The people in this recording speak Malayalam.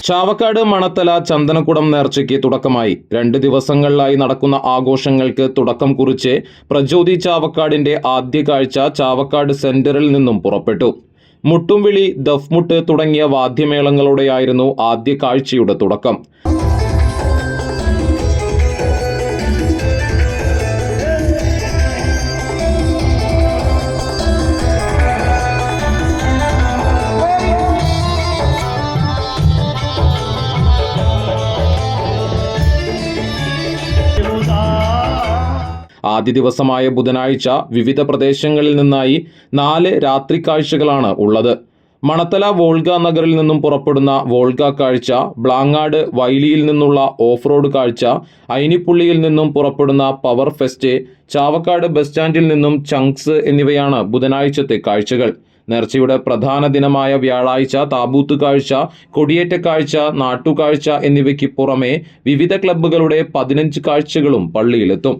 ചാവക്കാട് മണത്തല ചന്ദനക്കുടം നേർച്ചയ്ക്ക് തുടക്കമായി. 2 ദിവസങ്ങളിലായി നടക്കുന്ന ആഘോഷങ്ങൾക്ക് തുടക്കം കുറിച്ച് പ്രജ്യോതി ചാവക്കാടിന്റെ ആദ്യ കാഴ്ച ചാവക്കാട് സെന്ററിൽ നിന്നും പുറപ്പെട്ടു. മുട്ടുംവിളി, ദഫ്മുട്ട് തുടങ്ങിയ വാദ്യമേളങ്ങളോടെയായിരുന്നു ആദ്യ കാഴ്ചയുടെ തുടക്കം. ആദ്യ ദിവസമായ ബുധനാഴ്ച വിവിധ പ്രദേശങ്ങളിൽ നിന്നായി 4 രാത്രി കാഴ്ചകളാണ് ഉള്ളത്. മണത്തല വോൾഗ നഗറിൽ നിന്നും പുറപ്പെടുന്ന വോൾഗ കാഴ്ച, ബ്ലാങ്ങാട് വൈലിയിൽ നിന്നുള്ള ഓഫ് റോഡ് കാഴ്ച, ഐനിപ്പുള്ളിയിൽ നിന്നും പുറപ്പെടുന്ന പവർ ഫെസ്റ്റ്, ചാവക്കാട് ബസ് സ്റ്റാൻഡിൽ നിന്നും ചങ്ക്സ് എന്നിവയാണ് ബുധനാഴ്ചത്തെ കാഴ്ചകൾ. നേർച്ചയുടെ പ്രധാന ദിനമായ വ്യാഴാഴ്ച താബൂത്ത് കാഴ്ച, കൊടിയേറ്റ കാഴ്ച, നാട്ടുകാഴ്ച എന്നിവയ്ക്ക് പുറമെ വിവിധ ക്ലബ്ബുകളുടെ 15 കാഴ്ചകളും പള്ളിയിലെത്തും.